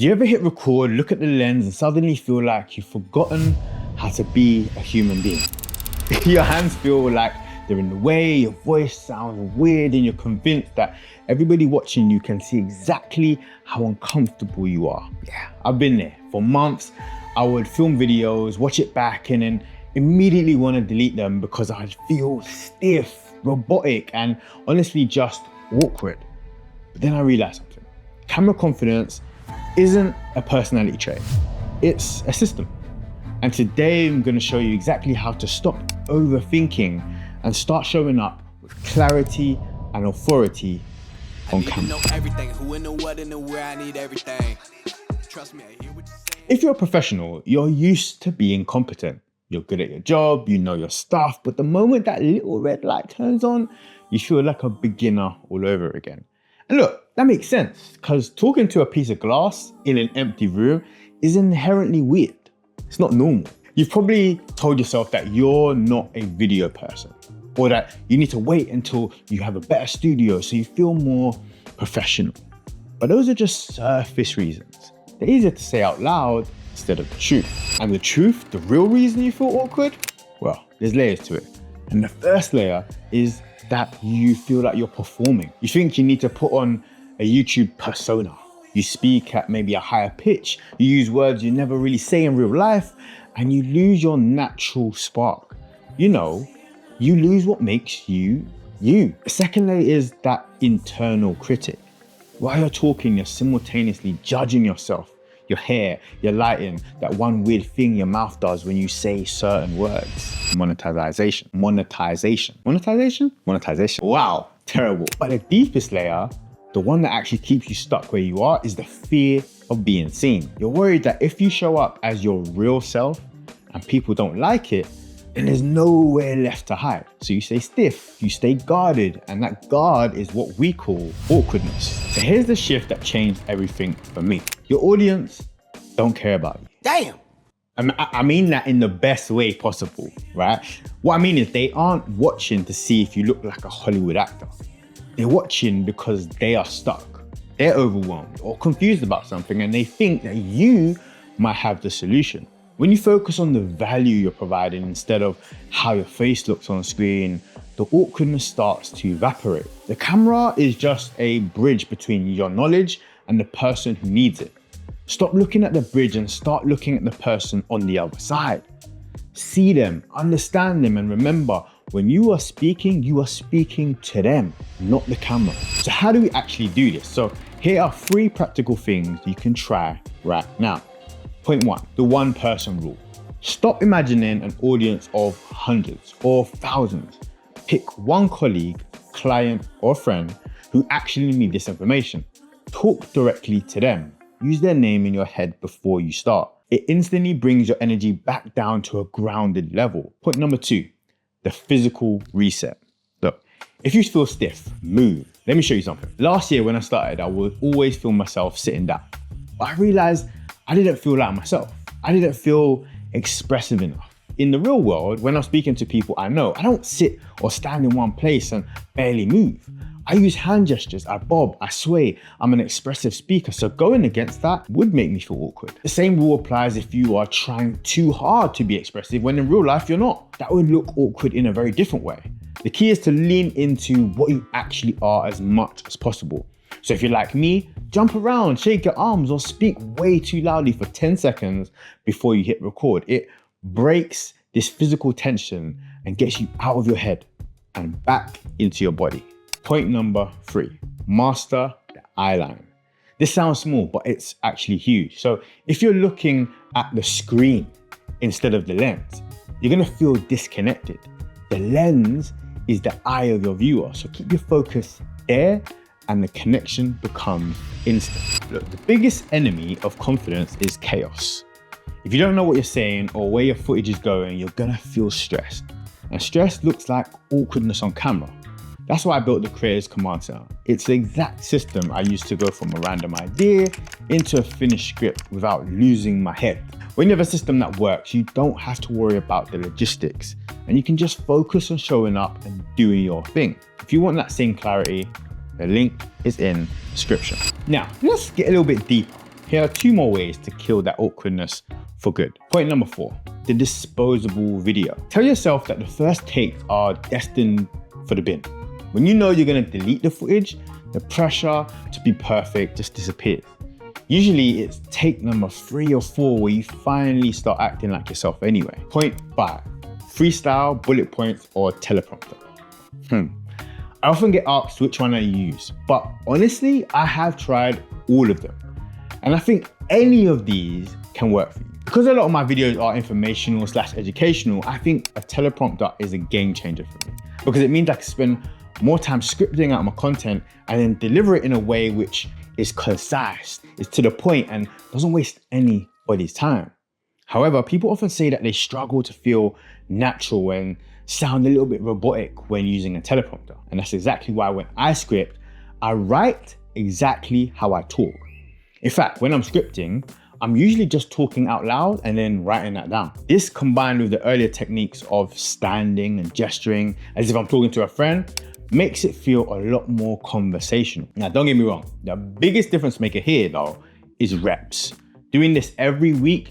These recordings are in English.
Do you ever hit record, look at the lens and suddenly feel like you've forgotten how to be a human being? Your hands feel like they're in the way, your voice sounds weird, and you're convinced that everybody watching you can see exactly how uncomfortable you are. Yeah, I've been there. For months, I would film videos, watch it back, and then immediately want to delete them because I'd feel stiff, robotic, and honestly just awkward. But then I realized something. Camera confidence isn't a personality trait, it's a system. And today I'm going to show you exactly how to stop overthinking and start showing up with clarity and authority on camera. If you're a professional, you're used to being competent. You're good at your job, you know your stuff, but the moment that little red light turns on, you feel like a beginner all over again. And look, that makes sense, because talking to a piece of glass in an empty room is inherently weird. It's not normal. You've probably told yourself that you're not a video person, or that you need to wait until you have a better studio so you feel more professional. But those are just surface reasons. They're easier to say out loud instead of the truth. And the truth, the real reason you feel awkward? Well, there's layers to it. And the first layer is that you feel like you're performing. You think you need to put on a YouTube persona. You speak at maybe a higher pitch. You use words you never really say in real life, and you lose your natural spark. You know, you lose what makes you, you. The second layer is that internal critic. While you're talking, you're simultaneously judging yourself, your hair, your lighting, that one weird thing your mouth does when you say certain words. Monetization. Wow, terrible. But the deepest layer, the one that actually keeps you stuck where you are, is the fear of being seen. You're worried that if you show up as your real self and people don't like it, then there's nowhere left to hide. So you stay stiff, you stay guarded, and that guard is what we call awkwardness. So here's the shift that changed everything for me. Your audience don't care about you. Damn! I mean that in the best way possible, right? What I mean is they aren't watching to see if you look like a Hollywood actor. They're watching because they are stuck. They're overwhelmed or confused about something, and they think that you might have the solution. When you focus on the value you're providing instead of how your face looks on screen, the awkwardness starts to evaporate. The camera is just a bridge between your knowledge and the person who needs it. Stop looking at the bridge and start looking at the person on the other side. See them, understand them, and remember, when you are speaking to them, not the camera. So how do we actually do this? So here are 3 practical things you can try right now. Point 1, the one person rule. Stop imagining an audience of hundreds or thousands. Pick one colleague, client, or friend who actually need this information. Talk directly to them. Use their name in your head before you start. It instantly brings your energy back down to a grounded level. Point number 2, the physical reset. Look, if you feel stiff, move. Let me show you something. Last year when I started, I would always film myself sitting down. But I realized I didn't feel like myself. I didn't feel expressive enough. In the real world, when I'm speaking to people I know, I don't sit or stand in one place and barely move. I use hand gestures, I bob, I sway. I'm an expressive speaker, so going against that would make me feel awkward. The same rule applies if you are trying too hard to be expressive when in real life you're not. That would look awkward in a very different way. The key is to lean into what you actually are as much as possible. So if you're like me, jump around, shake your arms, or speak way too loudly for 10 seconds before you hit record. It breaks this physical tension and gets you out of your head and back into your body. Point number 3, master the eye line. This sounds small, but it's actually huge. So if you're looking at the screen instead of the lens, you're gonna feel disconnected. The lens is the eye of your viewer, so keep your focus there and the connection becomes instant. Look, the biggest enemy of confidence is chaos. If you don't know what you're saying or where your footage is going, you're gonna feel stressed. And stress looks like awkwardness on camera. That's why I built the Creators Command Center. It's the exact system I use to go from a random idea into a finished script without losing my head. When you have a system that works, you don't have to worry about the logistics, and you can just focus on showing up and doing your thing. If you want that same clarity, the link is in the description. Now, let's get a little bit deeper. Here are 2 more ways to kill that awkwardness for good. Point number 4, the disposable video. Tell yourself that the first takes are destined for the bin. When you know you're gonna delete the footage, the pressure to be perfect just disappears. Usually it's take number 3 or 4 where you finally start acting like yourself anyway. Point 5, freestyle, bullet points, or teleprompter. I often get asked which one I use, but honestly, I have tried all of them. And I think any of these can work for you. Because a lot of my videos are informational / educational, I think a teleprompter is a game changer for me. Because it means I can spend more time scripting out my content and then deliver it in a way which is concise, is to the point, and doesn't waste anybody's time. However, people often say that they struggle to feel natural and sound a little bit robotic when using a teleprompter. And that's exactly why when I script, I write exactly how I talk. In fact, when I'm scripting, I'm usually just talking out loud and then writing that down. This combined with the earlier techniques of standing and gesturing as if I'm talking to a friend makes it feel a lot more conversational. Now, don't get me wrong, the biggest difference maker here though is reps. Doing this every week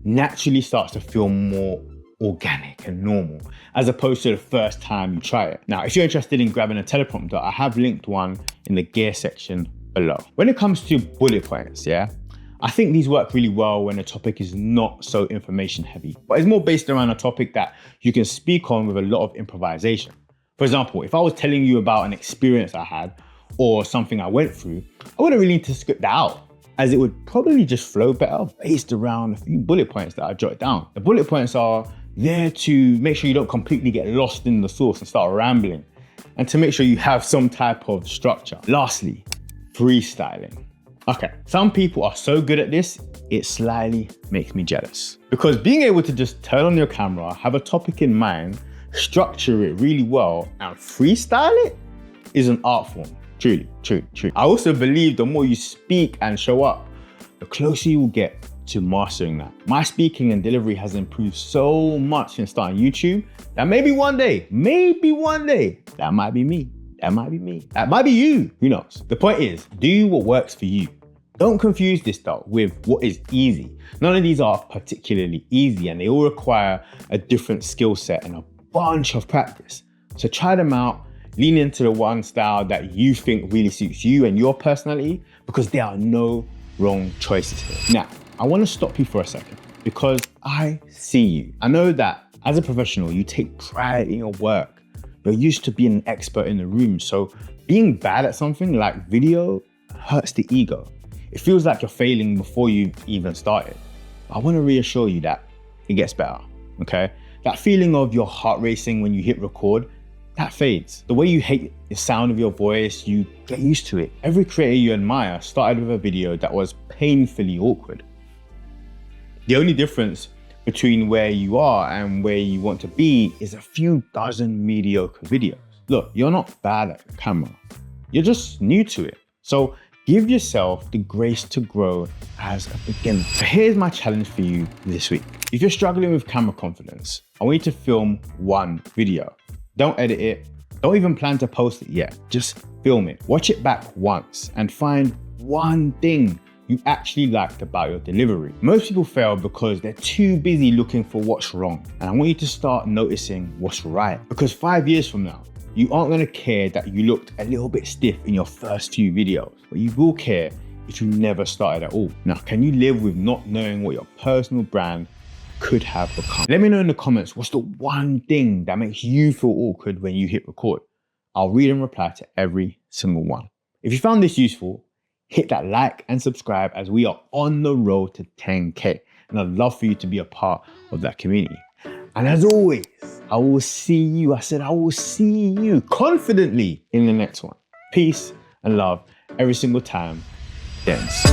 naturally starts to feel more organic and normal, as opposed to the first time you try it. Now, if you're interested in grabbing a teleprompter, I have linked one in the gear section below. When it comes to bullet points, I think these work really well when the topic is not so information heavy, but it's more based around a topic that you can speak on with a lot of improvisation. For example, if I was telling you about an experience I had or something I went through, I wouldn't really need to script that out, as it would probably just flow better based around a few bullet points that I jotted down. The bullet points are there to make sure you don't completely get lost in the sauce and start rambling, and to make sure you have some type of structure. Lastly, freestyling. Okay, some people are so good at this, it slightly makes me jealous. Because being able to just turn on your camera, have a topic in mind, structure it really well, and freestyle it is an art form. Truly. I also believe the more you speak and show up, the closer you will get to mastering that. My speaking and delivery has improved so much since starting YouTube that maybe one day, that might be me. That might be you, who knows? The point is, do what works for you. Don't confuse this though with what is easy. None of these are particularly easy, and they all require a different skill set and a bunch of practice. So try them out, lean into the one style that you think really suits you and your personality, because there are no wrong choices here. Now, I want to stop you for a second because I see you. I know that as a professional, you take pride in your work. You're used to being an expert in the room, so being bad at something like video hurts the ego. It feels like you're failing before you've even started. I want to reassure you that it gets better, okay? That feeling of your heart racing when you hit record, that fades. The way you hate the sound of your voice, you get used to it. Every creator you admire started with a video that was painfully awkward. The only difference between where you are and where you want to be is a few dozen mediocre videos. Look, you're not bad at the camera. You're just new to it. So give yourself the grace to grow as a beginner. So here's my challenge for you this week. If you're struggling with camera confidence, I want you to film one video. Don't edit it. Don't even plan to post it yet. Just film it. Watch it back once and find one thing you actually liked about your delivery. Most people fail because they're too busy looking for what's wrong. And I want you to start noticing what's right. Because 5 years from now, you aren't gonna care that you looked a little bit stiff in your first few videos, but you will care if you never started at all. Now, can you live with not knowing what your personal brand could have become? Let me know in the comments, what's the one thing that makes you feel awkward when you hit record? I'll read and reply to every single one. If you found this useful, hit that like and subscribe, as we are on the road to 10K. And I'd love for you to be a part of that community. And as always, I will see you confidently in the next one. Peace and love every single time. Dance.